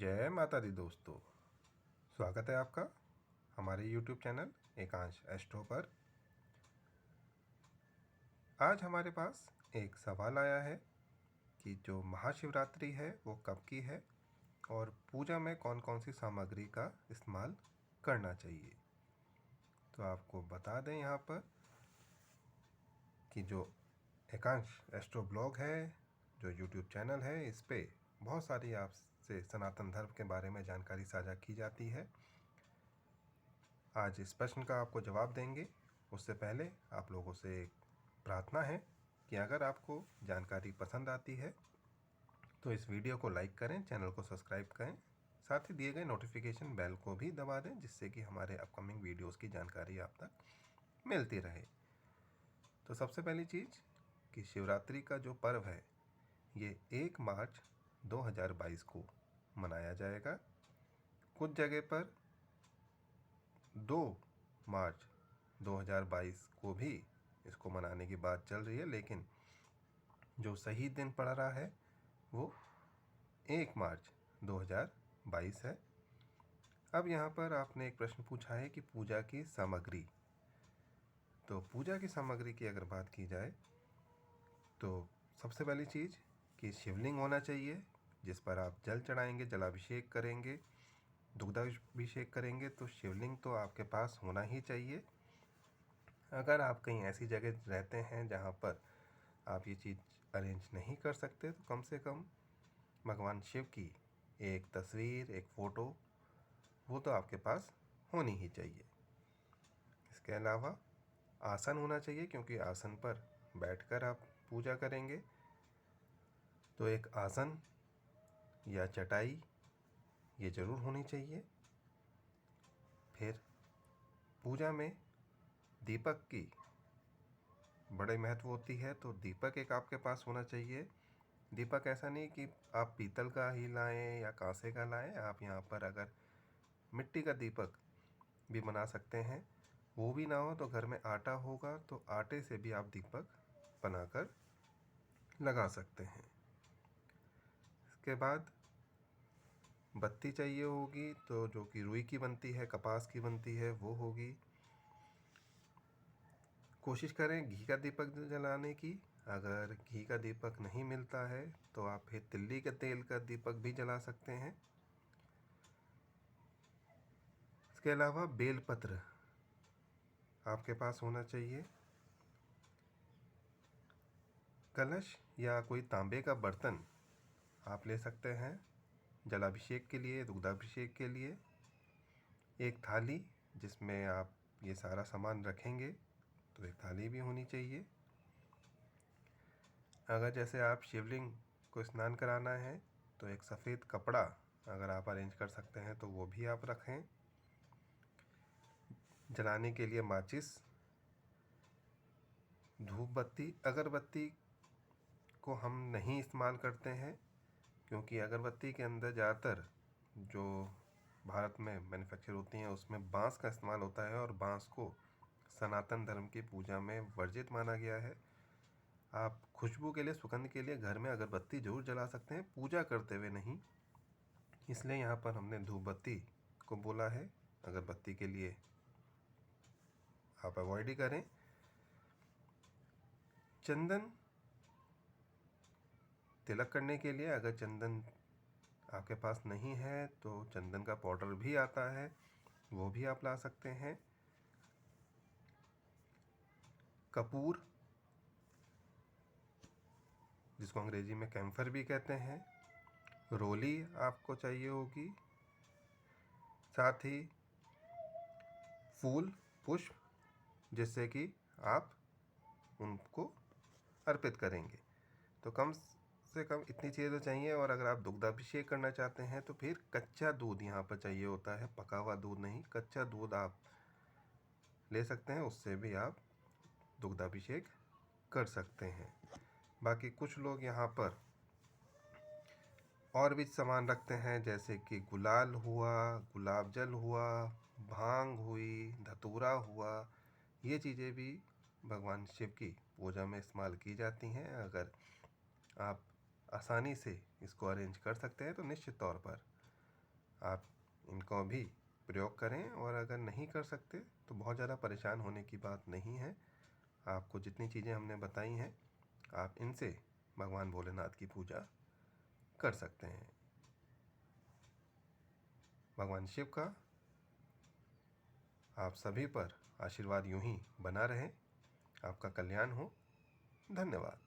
जय माता दी दोस्तों, स्वागत है आपका हमारे YouTube चैनल एकांश एस्ट्रो पर। आज हमारे पास एक सवाल आया है कि जो महाशिवरात्रि है वो कब की है और पूजा में कौन कौन सी सामग्री का इस्तेमाल करना चाहिए। तो आपको बता दें यहाँ पर कि जो एकांश एस्ट्रो ब्लॉग है, जो YouTube चैनल है, इस पे बहुत सारी आपसे सनातन धर्म के बारे में जानकारी साझा की जाती है। आज इस प्रश्न का आपको जवाब देंगे। उससे पहले आप लोगों से एक प्रार्थना है कि अगर आपको जानकारी पसंद आती है तो इस वीडियो को लाइक करें, चैनल को सब्सक्राइब करें, साथ ही दिए गए नोटिफिकेशन बेल को भी दबा दें, जिससे कि हमारे अपकमिंग वीडियोस की जानकारी आप तक मिलती रहे। तो सबसे पहली चीज़ कि शिवरात्रि का जो पर्व है ये 1 मार्च 2022 को मनाया जाएगा। कुछ जगह पर 2 मार्च 2022 को भी इसको मनाने की बात चल रही है, लेकिन जो सही दिन पड़ रहा है वो 1 मार्च 2022 है। अब यहाँ पर आपने एक प्रश्न पूछा है कि पूजा की सामग्री। तो पूजा की सामग्री की अगर बात की जाए तो सबसे पहली चीज़ कि शिवलिंग होना चाहिए, जिस पर आप जल चढ़ाएंगे, जलाभिषेक करेंगे, दुग्धाभिषेक करेंगे, तो शिवलिंग तो आपके पास होना ही चाहिए। अगर आप कहीं ऐसी जगह रहते हैं जहाँ पर आप ये चीज़ अरेंज नहीं कर सकते तो कम से कम भगवान शिव की एक तस्वीर, एक फ़ोटो, वो तो आपके पास होनी ही चाहिए। इसके अलावा आसन होना चाहिए, क्योंकि आसन पर बैठकर आप पूजा करेंगे। तो एक आसन या चटाई ये ज़रूर होनी चाहिए। फिर पूजा में दीपक की बड़े महत्व होती है, तो दीपक एक आपके पास होना चाहिए। दीपक ऐसा नहीं कि आप पीतल का ही लाएं या कांसे का लाएं, आप यहाँ पर अगर मिट्टी का दीपक भी बना सकते हैं। वो भी ना हो तो घर में आटा होगा तो आटे से भी आप दीपक बनाकर लगा सकते हैं। इसके बाद बत्ती चाहिए होगी, तो जो कि रुई की बनती है, कपास की बनती है, वो होगी। कोशिश करें घी का दीपक जलाने की। अगर घी का दीपक नहीं मिलता है तो आप फिर तिल्ली के तेल का दीपक भी जला सकते हैं। इसके अलावा बेलपत्र आपके पास होना चाहिए। कलश या कोई तांबे का बर्तन आप ले सकते हैं जलाभिषेक के लिए, दुग्धाभिषेक के लिए। एक थाली जिसमें आप ये सारा सामान रखेंगे, तो एक थाली भी होनी चाहिए। अगर जैसे आप शिवलिंग को स्नान कराना है तो एक सफ़ेद कपड़ा अगर आप अरेंज कर सकते हैं तो वो भी आप रखें। जलाने के लिए माचिस, धूप बत्ती, अगरबत्ती को हम नहीं इस्तेमाल करते हैं, क्योंकि अगरबत्ती के अंदर ज़्यादातर जो भारत में मैन्युफैक्चर होती हैं उसमें बांस का इस्तेमाल होता है, और बांस को सनातन धर्म की पूजा में वर्जित माना गया है। आप खुशबू के लिए, सुगंध के लिए घर में अगरबत्ती जरूर जला सकते हैं, पूजा करते हुए नहीं। इसलिए यहाँ पर हमने धूप बत्ती को बोला है, अगरबत्ती के लिए आप अवॉइड ही करें। चंदन तिलक करने के लिए अगर चंदन आपके पास नहीं है तो चंदन का पाउडर भी आता है, वो भी आप ला सकते हैं। कपूर, जिसको अंग्रेजी में कैम्फर भी कहते हैं, रोली आपको चाहिए होगी। साथ ही फूल, पुष्प, जिससे कि आप उनको अर्पित करेंगे। तो कम से कम इतनी चीज़ें तो चाहिए। और अगर आप दुग्धाभिषेक करना चाहते हैं तो फिर कच्चा दूध यहाँ पर चाहिए होता है, पका हुआ दूध नहीं, कच्चा दूध आप ले सकते हैं, उससे भी आप दुग्धाभिषेक कर सकते हैं। बाकी कुछ लोग यहाँ पर और भी सामान रखते हैं, जैसे कि गुलाल हुआ, गुलाब जल हुआ, भांग हुई, धतूरा हुआ। ये चीज़ें भी भगवान शिव की पूजा में इस्तेमाल की जाती हैं। अगर आप आसानी से इसको अरेंज कर सकते हैं तो निश्चित तौर पर आप इनको भी प्रयोग करें। और अगर नहीं कर सकते तो बहुत ज़्यादा परेशान होने की बात नहीं है। आपको जितनी चीज़ें हमने बताई हैं आप इनसे भगवान भोलेनाथ की पूजा कर सकते हैं। भगवान शिव का आप सभी पर आशीर्वाद यूं ही बना रहे। आपका कल्याण हो। धन्यवाद।